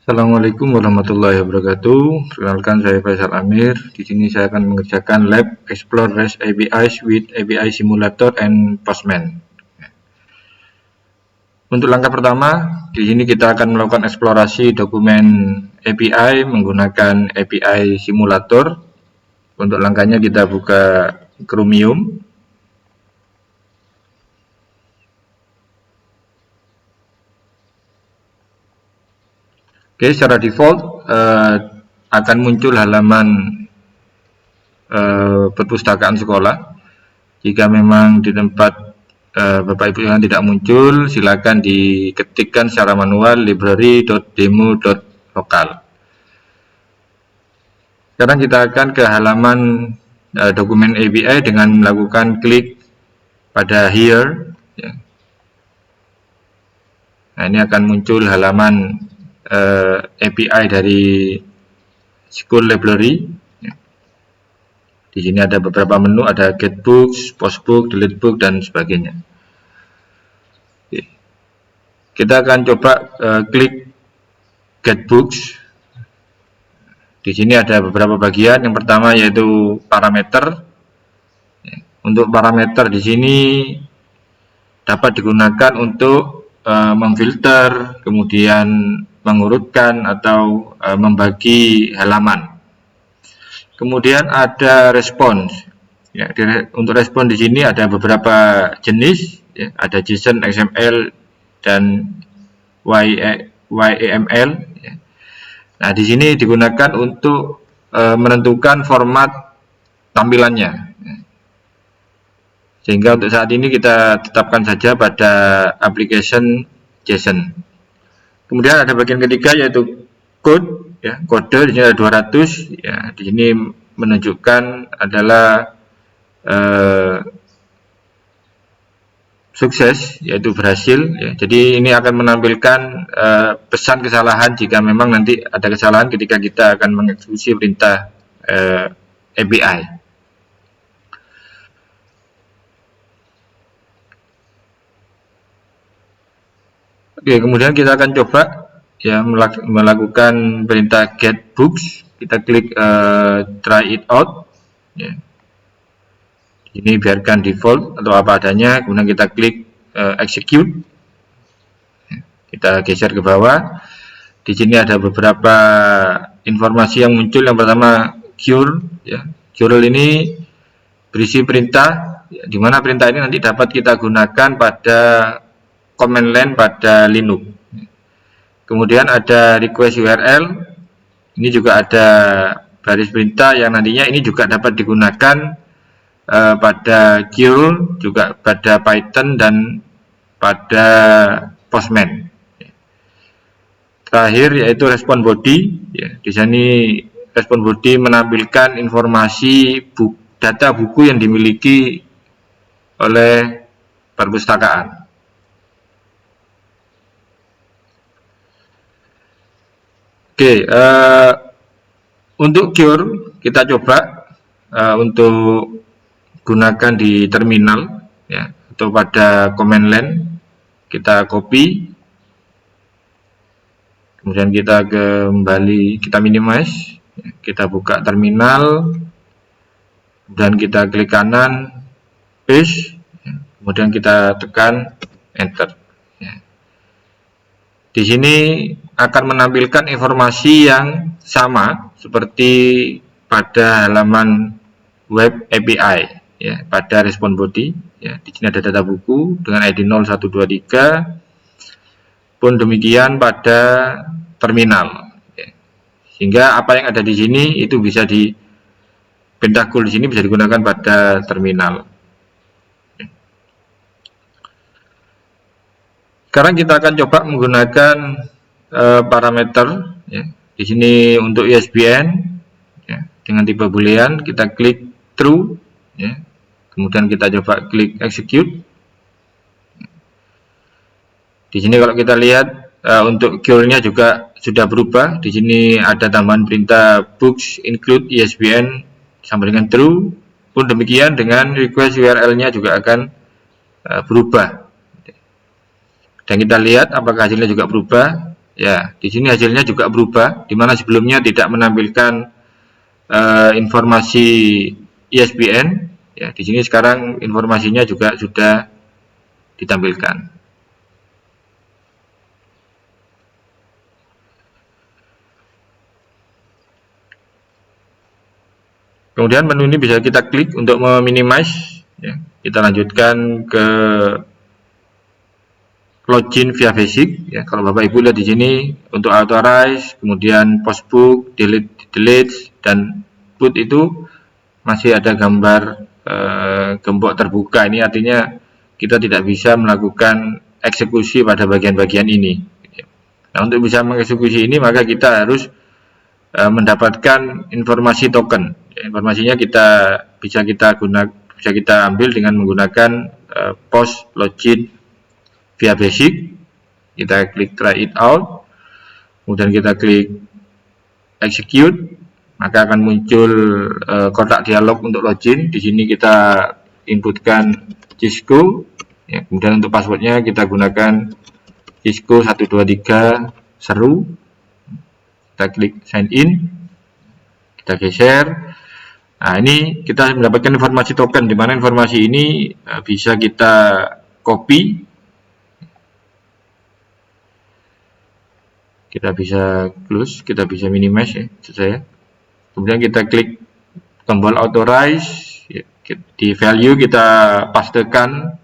Assalamualaikum warahmatullahi wabarakatuh. Perkenalkan, saya Faisal Amir. Di sini saya akan mengerjakan lab Explore REST APIs with API Simulator and Postman. Untuk langkah pertama, di sini kita akan melakukan eksplorasi dokumen API menggunakan API Simulator. Untuk langkahnya kita buka Chromium. Oke, secara default akan muncul halaman perpustakaan sekolah. Jika memang di tempat Bapak Ibu yang tidak muncul, silakan diketikkan secara manual library.demo.local. Sekarang kita akan ke halaman dokumen API dengan melakukan klik pada here. Nah, ini akan muncul halaman API dari School Library. Di sini ada beberapa menu, ada Get Books, Post Book, Delete Book, dan sebagainya. Oke. Kita akan coba klik Get Books. Di sini ada beberapa bagian. Yang pertama yaitu parameter. Untuk parameter di sini dapat digunakan untuk memfilter, kemudian mengurutkan atau membagi halaman. Kemudian ada respons. Ya, untuk respon di sini ada beberapa jenis, ya, ada JSON, XML, dan YAML. Ya. Nah, di sini digunakan untuk menentukan format tampilannya. Ya. Sehingga untuk saat ini kita tetapkan saja pada application JSON. Kemudian ada bagian ketiga yaitu code. Ya, kode di sini ada 200. Ya, di sini menunjukkan adalah sukses, yaitu berhasil. Ya. Jadi ini akan menampilkan pesan kesalahan jika memang nanti ada kesalahan ketika kita akan mengeksekusi perintah API. Oke, kemudian kita akan coba ya melakukan perintah get books. Kita klik try it out. Ya. Ini biarkan default atau apa adanya. Kemudian kita klik execute. Ya. Kita geser ke bawah. Di sini ada beberapa informasi yang muncul. Yang pertama curl. Ya. Curl ini berisi perintah. Ya, di mana perintah ini nanti dapat kita gunakan pada command line pada Linux. Kemudian ada request URL. Ini juga ada baris perintah yang nantinya ini juga dapat digunakan pada curl, juga pada Python dan pada Postman. Terakhir yaitu respon body. Ya, di sini respon body menampilkan informasi data buku yang dimiliki oleh perpustakaan. Oke, untuk cure kita coba untuk gunakan di terminal, ya, atau pada command line. Kita copy, kemudian kita kembali, kita minimize, ya, kita buka terminal, dan kita klik kanan, paste, ya, kemudian kita tekan enter. Ya. Di sini akan menampilkan informasi yang sama seperti pada halaman web API, ya, pada respon body. Ya, di sini ada data buku dengan ID 0123. Pun demikian pada terminal. Ya. Sehingga apa yang ada di sini itu bisa Pentacool di sini bisa digunakan pada terminal. Ya. Sekarang kita akan coba menggunakan parameter. Ya. Di sini untuk ISBN, ya, dengan tipe boolean kita klik true. Ya. Kemudian kita coba klik execute. Di sini kalau kita lihat untuk curl-nya juga sudah berubah. Di sini ada tambahan perintah books include ISBN sama dengan true. Pun demikian dengan request URL-nya juga akan berubah. Dan kita lihat apakah hasilnya juga berubah. Ya, di sini hasilnya juga berubah, di mana sebelumnya tidak menampilkan informasi ISBN. Ya, di sini sekarang informasinya juga sudah ditampilkan. Kemudian menu ini bisa kita klik untuk meminimize. Ya, kita lanjutkan ke login via basic. Ya, kalau Bapak Ibu lihat di sini untuk authorize, kemudian postbook, delete, dan put itu masih ada gambar gembok terbuka. Ini artinya kita tidak bisa melakukan eksekusi pada bagian-bagian ini. Nah, untuk bisa mengeksekusi ini maka kita harus mendapatkan informasi token. Informasinya bisa kita ambil dengan menggunakan post login via basic. Kita klik try it out, kemudian kita klik execute, maka akan muncul kotak dialog untuk login. Di sini kita inputkan Cisco, ya, kemudian untuk passwordnya kita gunakan Cisco 123 seru. Kita klik sign in, kita geser. Nah, ini kita mendapatkan informasi token, di mana informasi ini bisa kita copy, kita bisa close, kita bisa minimize ya, saya. Kemudian kita klik tombol authorize, ya, di value kita pastekan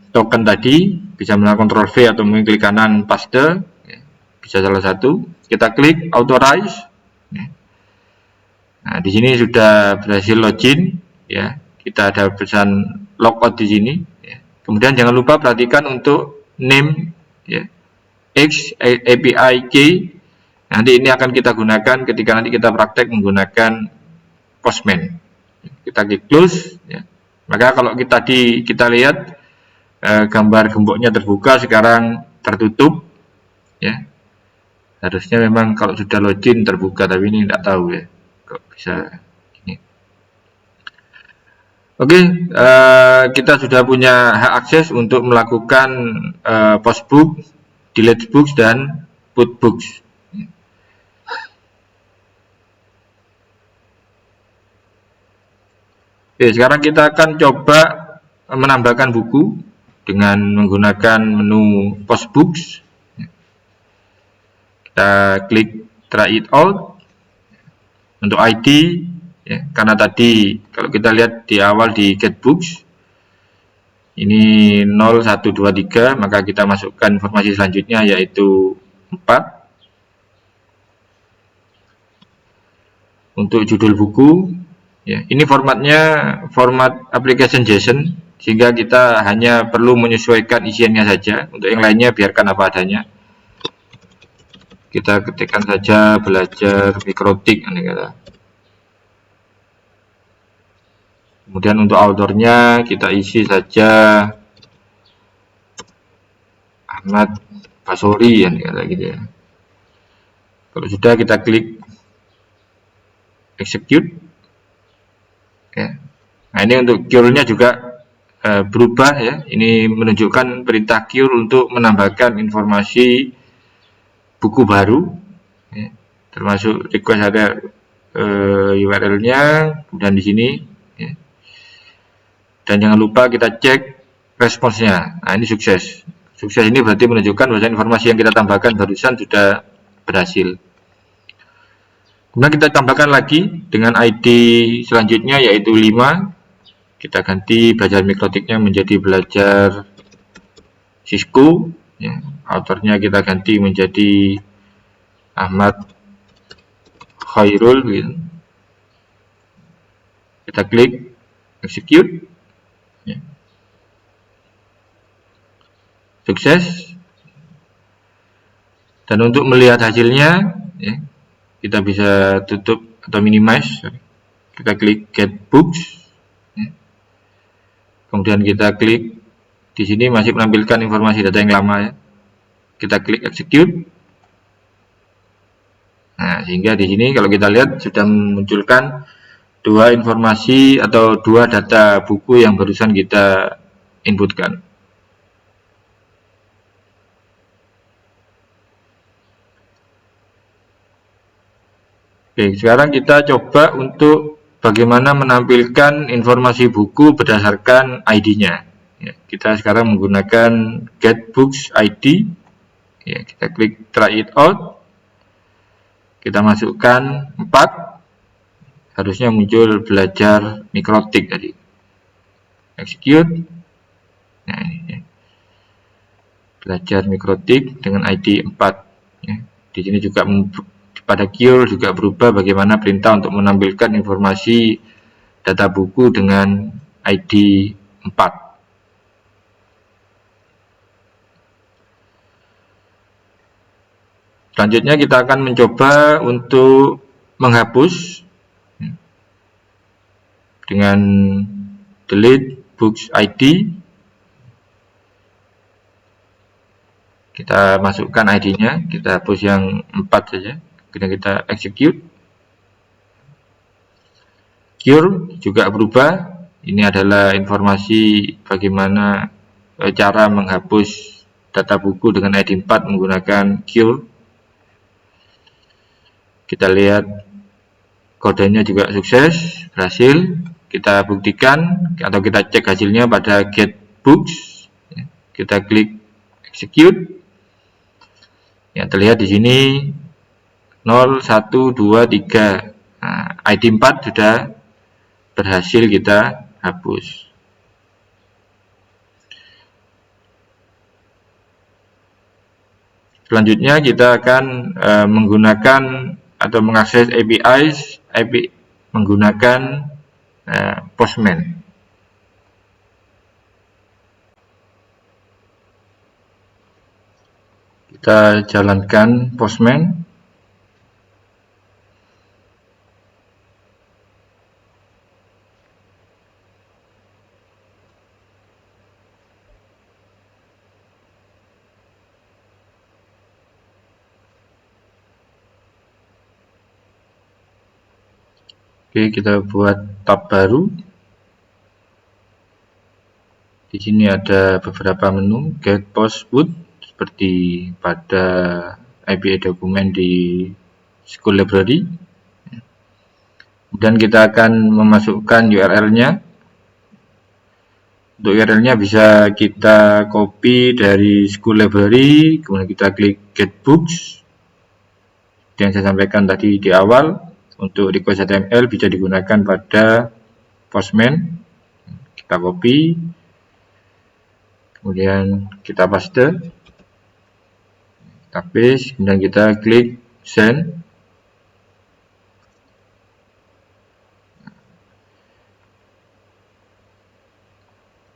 token tadi, bisa melakukan Ctrl V atau mengklik kanan paste, ya, bisa salah satu. Kita klik authorize. Ya. Nah, di sini sudah berhasil login, ya. Kita ada pesan logout di sini. Ya. Kemudian jangan lupa perhatikan untuk name, ya, X API key. Nanti ini akan kita gunakan ketika nanti kita praktek menggunakan Postman. Kita klik close, ya. Maka kalau kita lihat gambar gemboknya terbuka, sekarang tertutup, ya. Harusnya memang kalau sudah login terbuka, tapi ini tidak tahu ya kok bisa gini. Oke, kita sudah punya hak akses untuk melakukan postbook, delete books, dan put books. Oke, sekarang kita akan coba menambahkan buku dengan menggunakan menu postbooks. Kita klik try it out. Untuk ID, ya, karena tadi kalau kita lihat di awal di get books ini 0123, maka kita masukkan informasi selanjutnya yaitu 4. Untuk judul buku, ya, ini formatnya format application JSON, sehingga kita hanya perlu menyesuaikan isiannya saja. Untuk yang lainnya biarkan apa adanya. Kita ketikkan saja belajar mikrotik, ini kata. Kemudian untuk authornya kita isi saja Ahmad Basori, ya, kata gitu ya. Kalau sudah kita klik execute. Ya. Nah, ini untuk cure-nya juga berubah ya. Ini menunjukkan perintah cure untuk menambahkan informasi buku baru, ya. Termasuk request ada URL-nya, kemudian di sini, ya. Dan jangan lupa kita cek responsnya. Nah, ini sukses. Sukses ini berarti menunjukkan bahwa informasi yang kita tambahkan barusan sudah berhasil. Kemudian kita tambahkan lagi dengan ID selanjutnya yaitu 5. Kita ganti belajar mikrotiknya menjadi belajar Cisco, ya. Autornya kita ganti menjadi Ahmad Khairul, gitu. Kita klik execute, ya. Sukses. Dan untuk melihat hasilnya, ya, kita bisa tutup atau minimize. Kita klik get books, ya. Kemudian kita klik di sini masih menampilkan informasi data yang lama, ya. Kita klik execute. Nah, sehingga di sini kalau kita lihat sudah memunculkan 2 informasi atau 2 data buku yang barusan kita inputkan. Oke, sekarang kita coba untuk bagaimana menampilkan informasi buku berdasarkan ID-nya. Ya, kita sekarang menggunakan Get Books ID. Ya, kita klik Try It Out. Kita masukkan 4. Harusnya muncul belajar mikrotik tadi. Execute. Nah, ini ya. Belajar mikrotik dengan ID 4. Ya. Di sini juga pada cure juga berubah bagaimana perintah untuk menampilkan informasi data buku dengan ID 4. Selanjutnya kita akan mencoba untuk menghapus dengan delete books ID. Kita masukkan ID-nya, kita hapus yang 4 saja. Kemudian kita execute. Cure juga berubah. Ini adalah informasi bagaimana cara menghapus data buku dengan ID 4 menggunakan cure. Kita lihat kodenya juga sukses, berhasil. Kita buktikan atau kita cek hasilnya pada Get Books. Kita klik execute. Yang terlihat di sini 0, 1, 2, 3. Nah, ID 4 sudah berhasil kita hapus. Selanjutnya kita akan menggunakan atau mengakses API menggunakan Postman. Kita jalankan Postman. Oke, kita buat tab baru. Di sini ada beberapa menu Get Postwood seperti pada API dokumen di School Library. Kemudian kita akan memasukkan URL-nya. Untuk URL-nya bisa kita copy dari School Library, kemudian kita klik Get Books. Yang saya sampaikan tadi di awal. Untuk request HTML bisa digunakan pada Postman. Kita copy, kemudian kita paste, kita paste, kemudian kita klik send.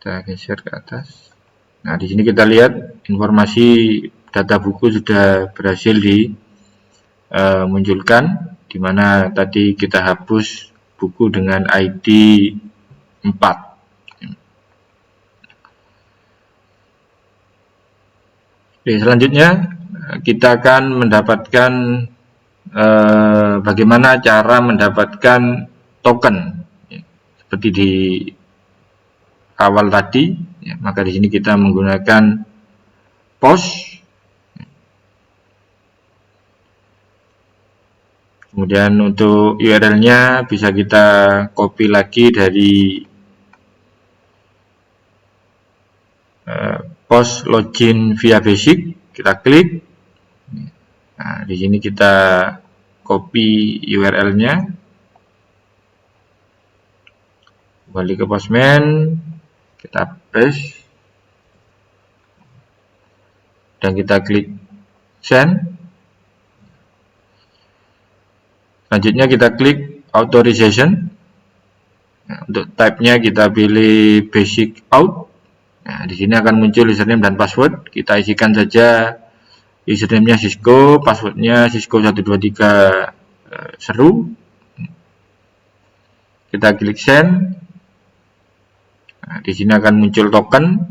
Kita geser ke atas. Nah, di sini kita lihat informasi data buku sudah berhasil dimunculkan. Di mana tadi kita hapus buku dengan ID 4. Oke, selanjutnya kita akan mendapatkan bagaimana cara mendapatkan token seperti di awal tadi. Maka di sini kita menggunakan post. Kemudian untuk URL-nya bisa kita copy lagi dari post login via basic. Kita klik. Nah, di sini kita copy URL-nya. Kembali ke Postman. Kita paste. Dan kita klik send. Selanjutnya kita klik authorization. Nah, untuk type-nya kita pilih basic auth. Nah, di sini akan muncul username dan password. Kita isikan saja username-nya Cisco, password-nya Cisco 123 seru. Kita klik send. Nah, di sini akan muncul token.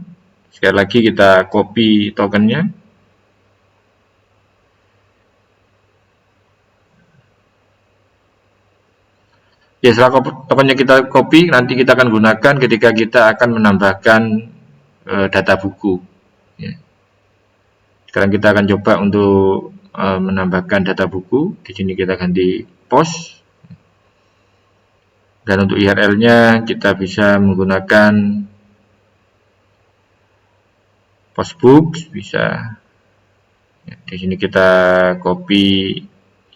Sekali lagi kita copy tokennya. Ya, setelah tokennya kita copy, nanti kita akan gunakan ketika kita akan menambahkan data buku. Ya. Sekarang kita akan coba untuk menambahkan data buku. Di sini kita ganti post. Dan untuk URL-nya kita bisa menggunakan postbooks, bisa. Di sini kita copy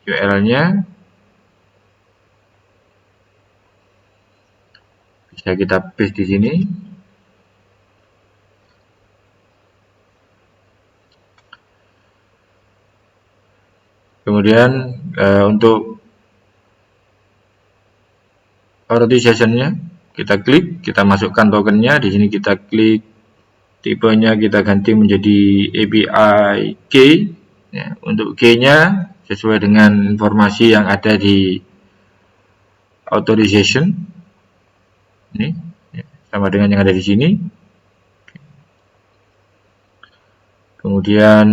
URL-nya, bisa kita paste di sini. Kemudian untuk authorization-nya kita klik, kita masukkan tokennya. Di sini kita klik tipenya, kita ganti menjadi API key. Ya, untuk key-nya sesuai dengan informasi yang ada di authorization. Ini ya, sama dengan yang ada di sini. Kemudian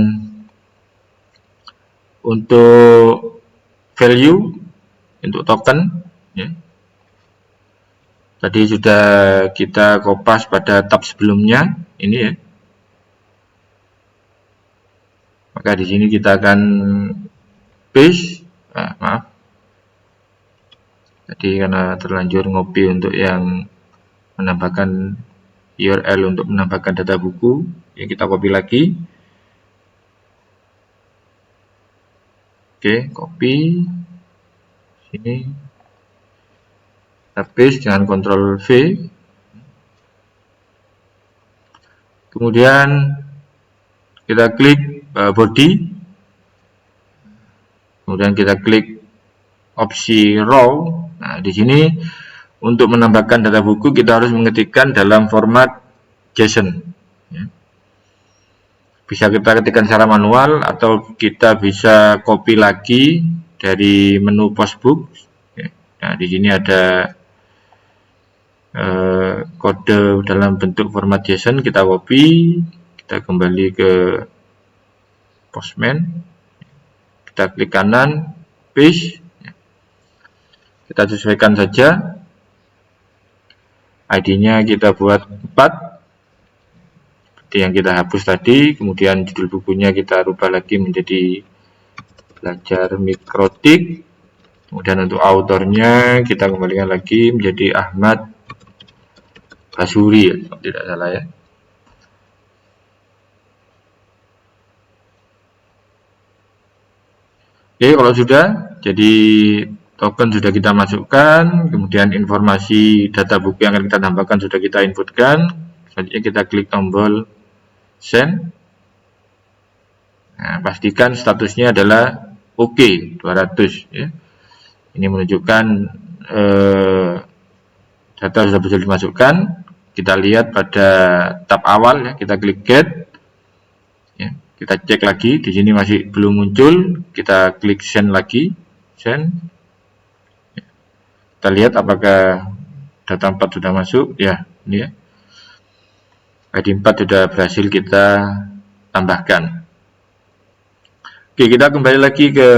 untuk value, untuk token, ya, tadi sudah kita kopas pada tab sebelumnya, ini ya. Maka di sini kita akan paste, maaf, tadi karena terlanjur ngopi untuk yang menambahkan URL untuk menambahkan data buku, ya kita copy lagi. Oke, copy sini, kita paste dengan Ctrl V. Kemudian kita klik body, kemudian kita klik opsi raw. Nah, di sini untuk menambahkan data buku kita harus mengetikkan dalam format JSON. Ya. Bisa kita ketikkan secara manual atau kita bisa copy lagi dari menu postbook. Ya. Nah, di sini ada kode dalam bentuk format JSON, kita copy, kita kembali ke Postman, kita klik kanan, paste, kita sesuaikan saja, ID-nya kita buat 4, seperti yang kita hapus tadi. Kemudian judul bukunya kita rubah lagi menjadi belajar mikrotik. Kemudian untuk autornya kita kembalikan lagi menjadi Ahmad Basuri, kalau tidak salah ya. Oke, kalau sudah, jadi token sudah kita masukkan, kemudian informasi data buku yang akan kita tambahkan sudah kita inputkan. Selanjutnya kita klik tombol send. Nah, pastikan statusnya adalah OK 200 ya. Ini menunjukkan data sudah bisa dimasukkan. Kita lihat pada tab awal ya, kita klik get. Ya, kita cek lagi, di sini masih belum muncul. Kita klik send lagi, send. Ya, kita lihat apakah data 4 sudah masuk. Ya, ini ya. ID 4 sudah berhasil kita tambahkan. Oke, kita kembali lagi ke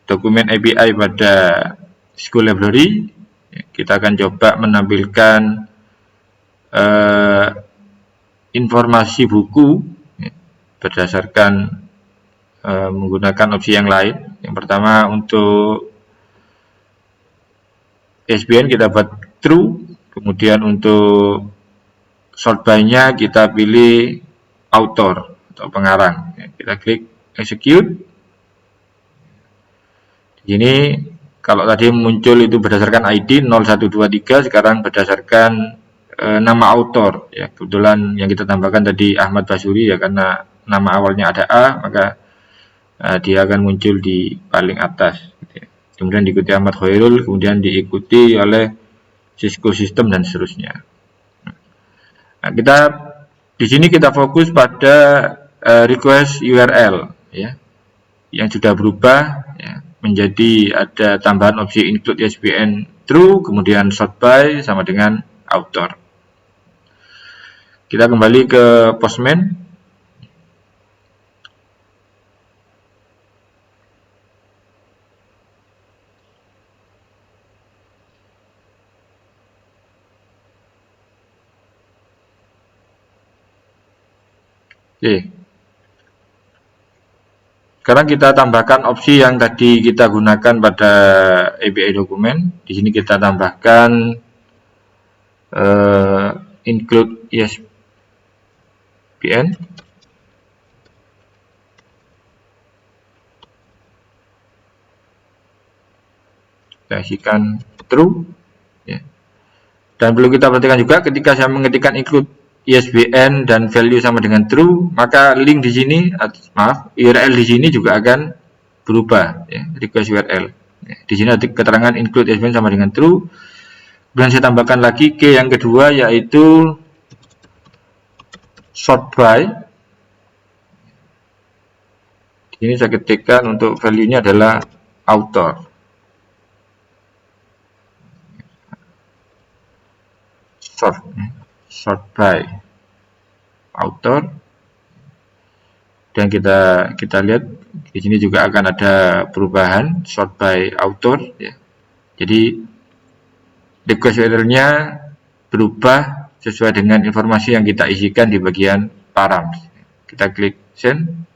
dokumen API pada School Library. Kita akan coba menampilkan informasi buku berdasarkan menggunakan opsi yang lain. Yang pertama untuk ISBN kita buat true, kemudian untuk sort by-nya kita pilih author atau pengarang. Kita klik execute. Di sini kalau tadi muncul itu berdasarkan ID 0123, sekarang berdasarkan nama autor ya. Kebetulan yang kita tambahkan tadi Ahmad Basuri ya, karena nama awalnya ada A, maka dia akan muncul di paling atas gitu ya. Kemudian diikuti Ahmad Khairul, kemudian diikuti oleh Cisco System dan seterusnya. Nah, kita di sini kita fokus pada request URL ya, yang sudah berubah ya, menjadi ada tambahan opsi include ISBN true, kemudian sort by sama dengan author. Kita kembali ke Postman. Oke. Sekarang kita tambahkan opsi yang tadi kita gunakan pada API dokumen. Di sini kita tambahkan include ISBN. Kita isikan true. Ya. Dan perlu kita perhatikan juga ketika saya mengetikkan include ISBN dan value sama dengan true, maka link di sini, URL di sini juga akan berubah, ya, request URL. Ya, di sini ada keterangan include ISBN sama dengan true. Kemudian saya tambahkan lagi key yang kedua, yaitu sort by. Di sini saya ketikkan untuk value-nya adalah author. Sort by author, dan kita lihat di sini juga akan ada perubahan sort by author, ya. Jadi request URL-nya berubah sesuai dengan informasi yang kita isikan di bagian params. Kita klik send.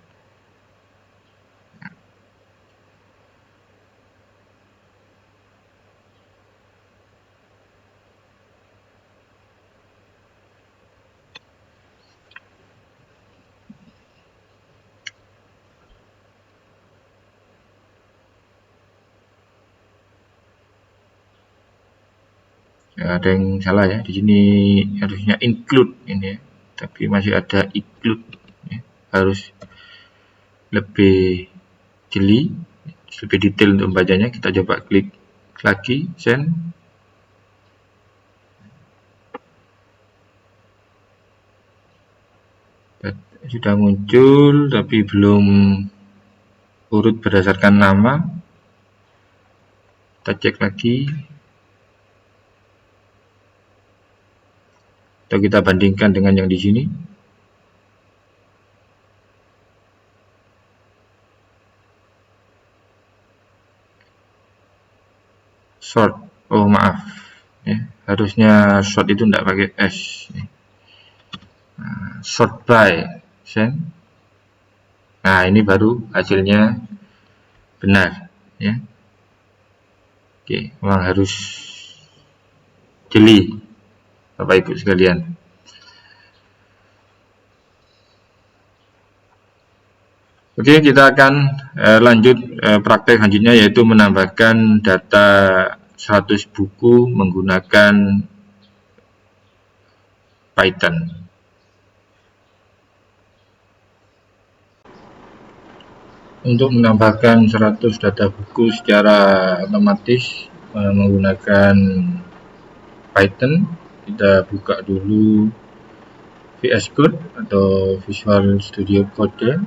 Ya, ada yang salah ya, di sini harusnya include ini ya, tapi masih ada include, ya. Harus lebih jeli, lebih detail untuk membacanya. Kita coba klik lagi send. Sudah muncul tapi belum urut berdasarkan nama. Kita cek lagi. Atau kita bandingkan dengan yang di sini. Sort, oh maaf, ya, harusnya sort itu tidak pakai S. Sort by send. Nah, ini baru hasilnya benar, ya. Oke, memang harus jeli Bapak Ibu sekalian. Oke, kita akan lanjut praktek selanjutnya, yaitu menambahkan data 100 buku menggunakan Python. Untuk menambahkan 100 data buku secara otomatis menggunakan Python, kita buka dulu VS Code atau Visual Studio Code.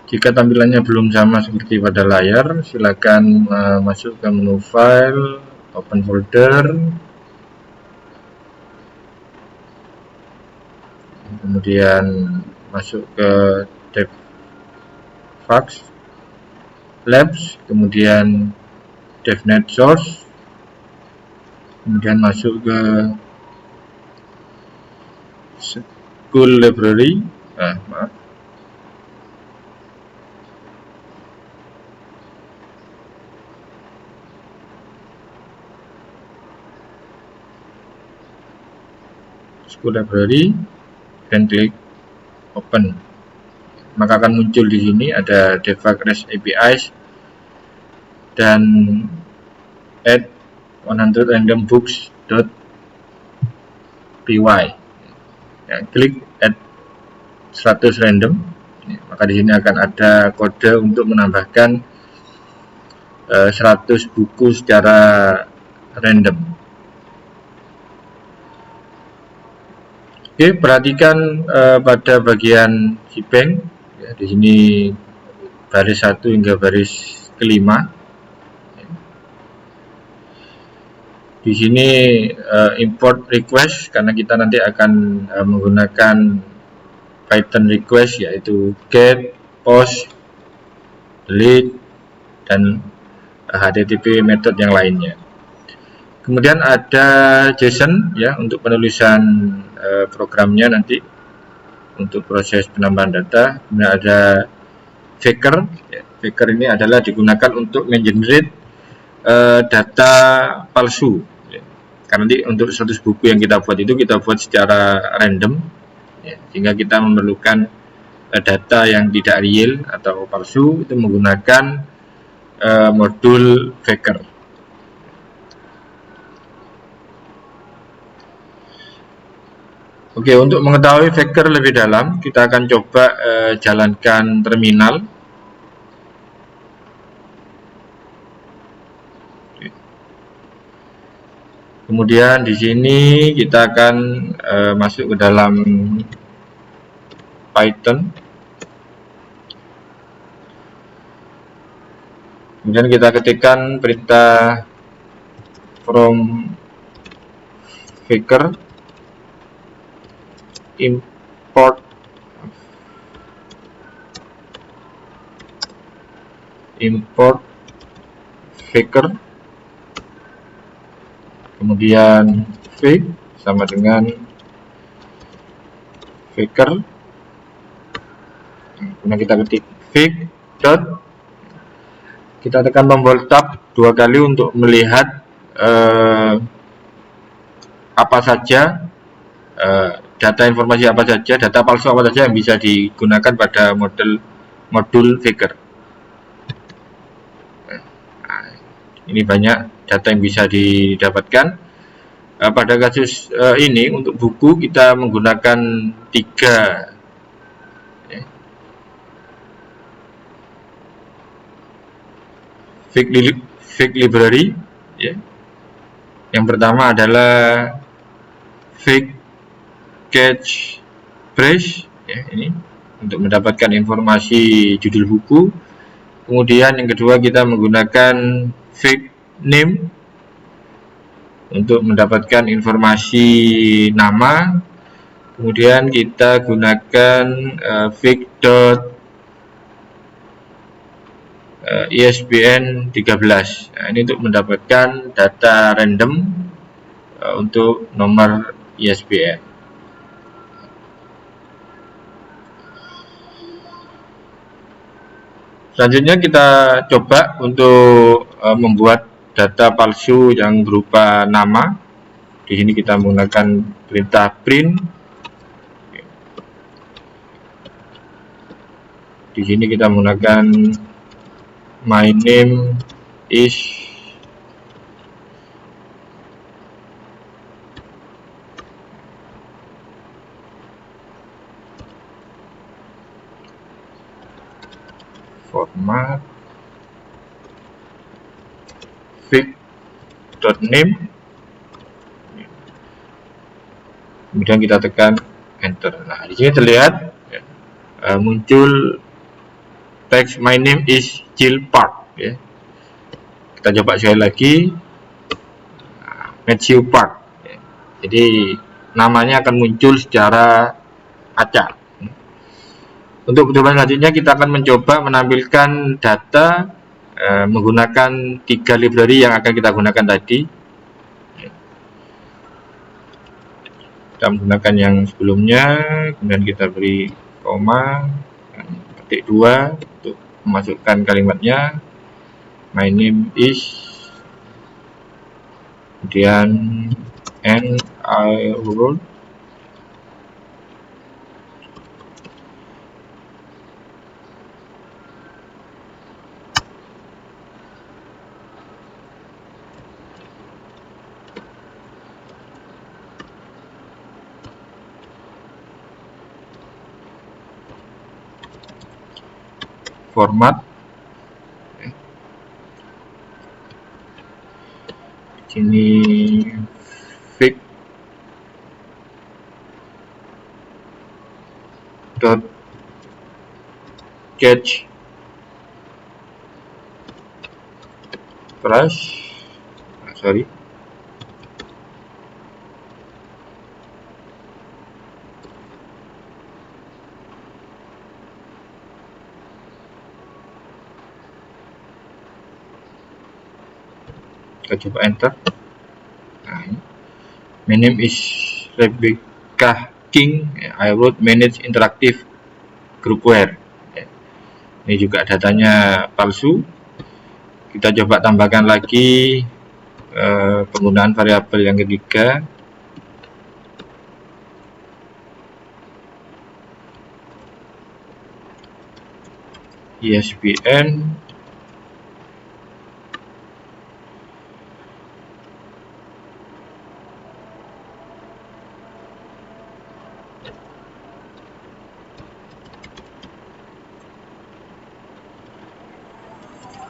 Jika tampilannya belum sama seperti pada layar, silakan masuk ke menu File, Open Folder, kemudian masuk ke DevFax Labs, kemudian DevNet Source, kemudian masuk ke School Library, School Library, dan klik Open. Maka akan muncul di sini ada DevFax REST APIs dan add 100 random books.py. Ya, klik add 100 random. Ya, maka di sini akan ada kode untuk menambahkan 100 buku secara random. Oke, perhatikan pada bagian shebang, ya, di sini baris 1 hingga baris kelima. Di sini import request, karena kita nanti akan menggunakan Python request, yaitu get, post, delete, dan HTTP method yang lainnya. Kemudian ada JSON ya untuk penulisan programnya nanti untuk proses penambahan data. Kemudian ada Faker. Ya, Faker ini adalah digunakan untuk mengenerate data palsu. Ya. Karena nanti untuk 100 buku yang kita buat itu kita buat secara random, ya, sehingga kita memerlukan data yang tidak real atau palsu itu menggunakan modul Faker. Oke, untuk mengetahui Faker lebih dalam, kita akan coba jalankan terminal. Kemudian di sini kita akan masuk ke dalam Python. Kemudian kita ketikkan perintah from Faker import Faker, kemudian fake sama dengan Faker. Kemudian kita ketik fake dot, kita tekan tombol tab 2 kali untuk melihat apa saja data informasi apa saja, data palsu apa saja yang bisa digunakan pada modul Faker. Nah, ini banyak data yang bisa didapatkan. Pada kasus ini untuk buku kita menggunakan 3 fake library. Ya. Yang pertama adalah fake catch phrase, ya, ini untuk mendapatkan informasi judul buku. Kemudian yang kedua kita menggunakan fake name untuk mendapatkan informasi nama. Kemudian kita gunakan fake dot ISBN 13. Nah, ini untuk mendapatkan data random untuk nomor ISBN. Selanjutnya kita coba untuk membuat data palsu yang berupa nama. Di sini kita menggunakan perintah print. Di sini kita menggunakan my name is format fake.name, kemudian kita tekan enter. Nah, di sini terlihat muncul teks my name is Jill Park. Ya. Kita coba sekali lagi, Matthew Park. Ya. Jadi namanya akan muncul secara acak. Untuk percobaan selanjutnya kita akan mencoba menampilkan data menggunakan 3 library yang akan kita gunakan tadi. Kita menggunakan yang sebelumnya, kemudian kita beri koma, ketik 2 untuk memasukkan kalimatnya, my name is, kemudian and I wrote. Format, sini fake dot catch phrase, sorry, kita coba enter. My name is Rebecca King. I wrote manage interactive groupware. Ini juga datanya palsu. Kita coba tambahkan lagi penggunaan variabel yang ketiga. ISBN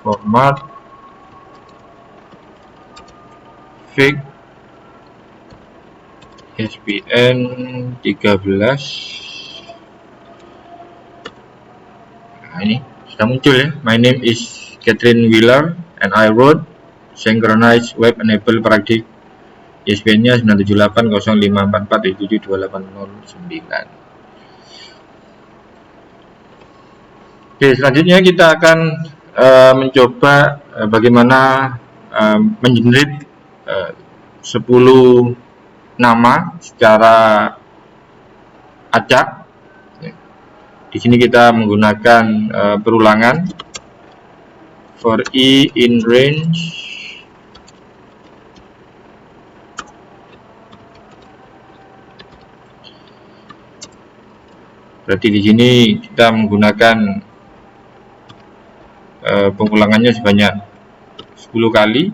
format fig ISBN 13. Nah, ini sudah muncul ya. My name is Catherine Wheeler and I wrote synchronized web enable predict. ISBN-nya 9780544772809. Oke, selanjutnya kita akan mencoba bagaimana mengenerate 10 nama secara acak. Di sini kita menggunakan perulangan for i in range berarti di sini kita menggunakan pengulangannya sebanyak 10 kali,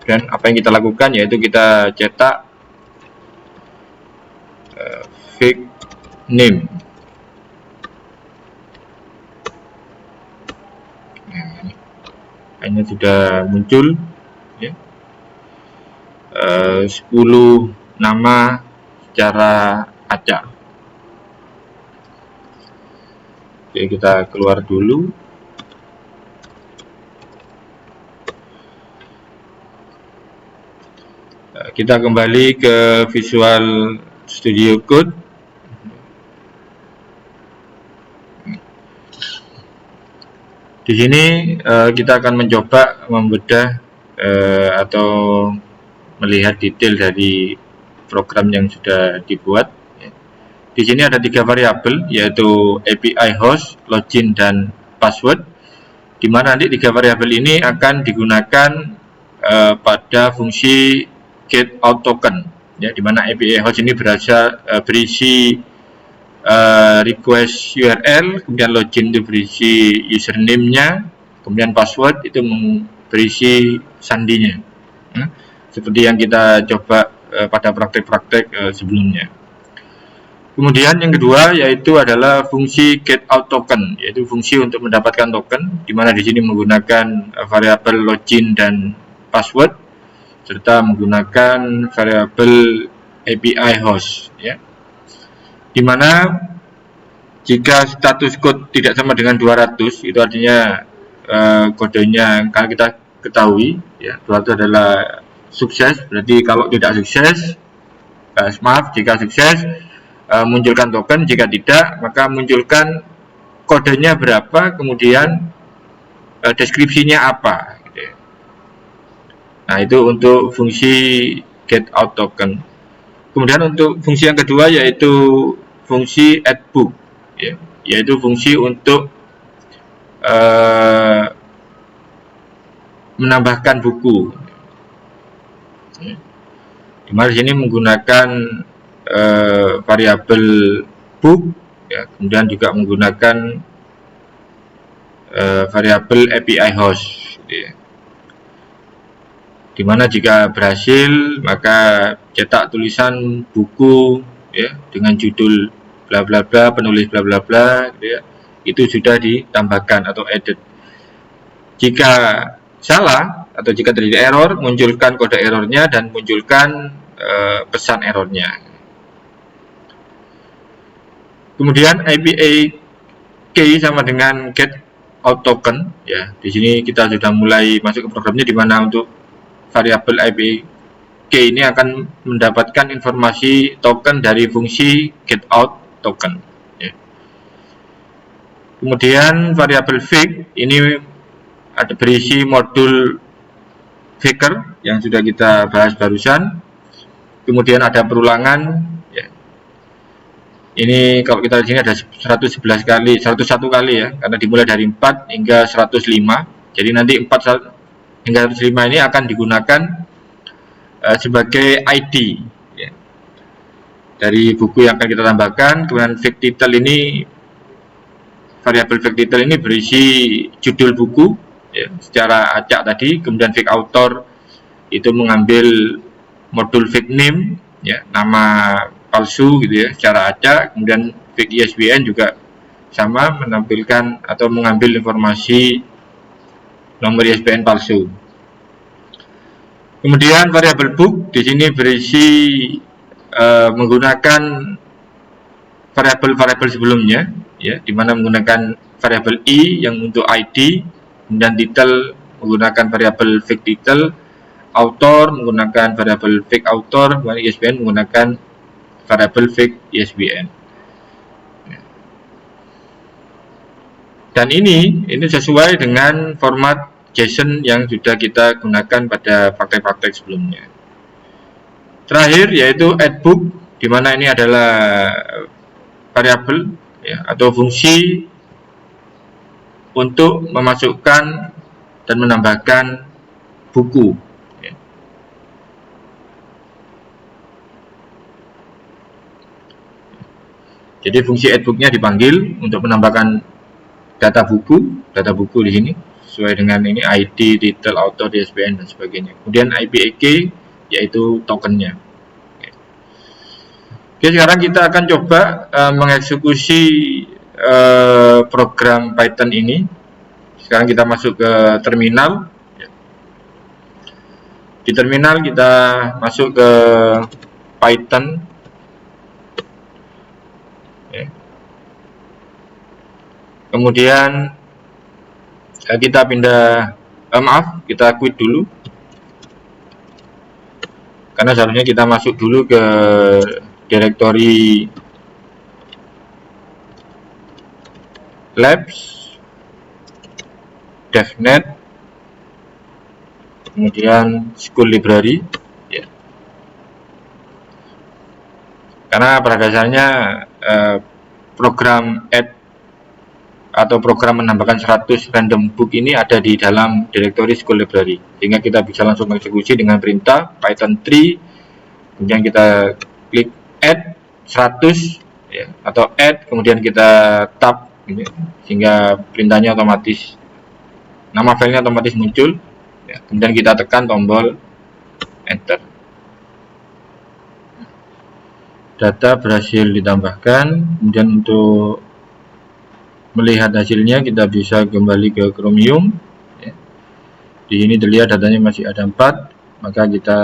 dan apa yang kita lakukan yaitu kita cetak fig name. Hanya sudah muncul ya, 10 nama secara acak. Oke, kita keluar dulu. Kita kembali ke Visual Studio Code. Di sini kita akan mencoba membedah atau melihat detail dari program yang sudah dibuat. Di sini ada 3 variabel, yaitu API host, login, dan password. Di mana nanti 3 variabel ini akan digunakan pada fungsi get out token, ya, di mana API host ini berisi request URL, kemudian login itu berisi username-nya, kemudian password itu berisi sandinya, seperti yang kita coba pada praktek-praktek sebelumnya. Kemudian yang kedua yaitu adalah fungsi get out token, yaitu fungsi untuk mendapatkan token, di mana di sini menggunakan variabel login dan password, serta menggunakan variabel API host, ya. Dimana jika status code tidak sama dengan 200, itu artinya kodenya kalau kita ketahui, ya, 200 adalah sukses. Berarti kalau tidak sukses, jika sukses munculkan token, jika tidak maka munculkan kodenya berapa, kemudian deskripsinya apa. Nah, itu untuk fungsi get out token. Kemudian untuk fungsi yang kedua yaitu fungsi add book, ya, yaitu fungsi untuk menambahkan buku. Dimana di sini menggunakan variabel book, ya, kemudian juga menggunakan variabel API host, ya. Dimana jika berhasil maka cetak tulisan buku, ya, dengan judul bla bla bla, penulis bla bla bla, ya, itu sudah ditambahkan atau added. Jika salah atau jika terjadi error, munculkan kode errornya dan munculkan pesan errornya. Kemudian API key sama dengan get out token, ya. Di sini kita sudah mulai masuk ke programnya, di mana untuk variabel API key ini akan mendapatkan informasi token dari fungsi get out token, ya. Kemudian variabel fig ini ada berisi modul Faker yang sudah kita bahas barusan. kemudian ada perulangan. Ya. Ini kalau kita di sini ada 111 kali, 101 kali ya, karena dimulai dari 4 hingga 105. Jadi nanti 4 hingga 105 ini akan digunakan sebagai ID ya, dari buku yang akan kita tambahkan. Kemudian fact title ini, variabel fact title ini berisi judul buku ya, secara acak tadi. Kemudian fact author itu mengambil modul fact name ya, nama palsu gitu ya, secara acak. Kemudian fact ISBN juga sama, menampilkan atau mengambil informasi nomor ISBN palsu. Kemudian variabel book di sini berisi menggunakan variabel-variabel sebelumnya ya, di mana menggunakan variabel i yang untuk ID, kemudian title menggunakan variabel fact title, author menggunakan variabel fact author, kemudian ISBN menggunakan variabel fact ISBN. Dan ini sesuai dengan format JSON yang sudah kita gunakan pada praktek-praktek sebelumnya. Terakhir yaitu add book, di mana ini adalah variabel ya, atau fungsi untuk memasukkan dan menambahkan buku. Ya. Jadi fungsi add book-nya dipanggil untuk menambahkan data buku di sini sesuai dengan ini ID, title, author, ISBN dan sebagainya. Kemudian IPAK yaitu tokennya. Oke, sekarang kita akan coba mengeksekusi program Python ini. Sekarang kita masuk ke terminal. Di terminal kita masuk ke Python. Kemudian kita pindah, kita quit dulu. Karena seharusnya kita masuk dulu ke direktori labs, devnet, kemudian school library ya. Karena pada dasarnya program add atau program menambahkan 100 random book ini ada di dalam direktori school library, sehingga kita bisa langsung mengeksekusi dengan perintah python 3, kemudian kita klik add 100 ya, atau add, kemudian kita tab gitu, sehingga perintahnya otomatis, nama filenya otomatis muncul ya, kemudian kita tekan tombol enter. Data berhasil ditambahkan. Kemudian untuk melihat hasilnya kita bisa kembali ke Chromium ya. Di sini terlihat datanya masih ada 4, maka kita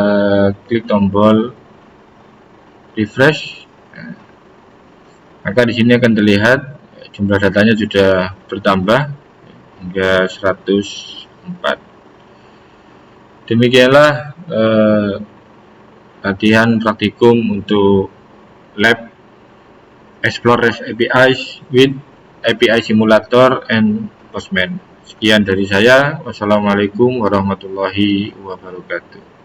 klik tombol refresh ya. Maka di sini akan terlihat jumlah datanya sudah bertambah hingga 104. Demikianlah latihan praktikum untuk lab Explore REST APIs with API Simulator and Postman. Sekian dari saya. Wassalamualaikum warahmatullahi wabarakatuh.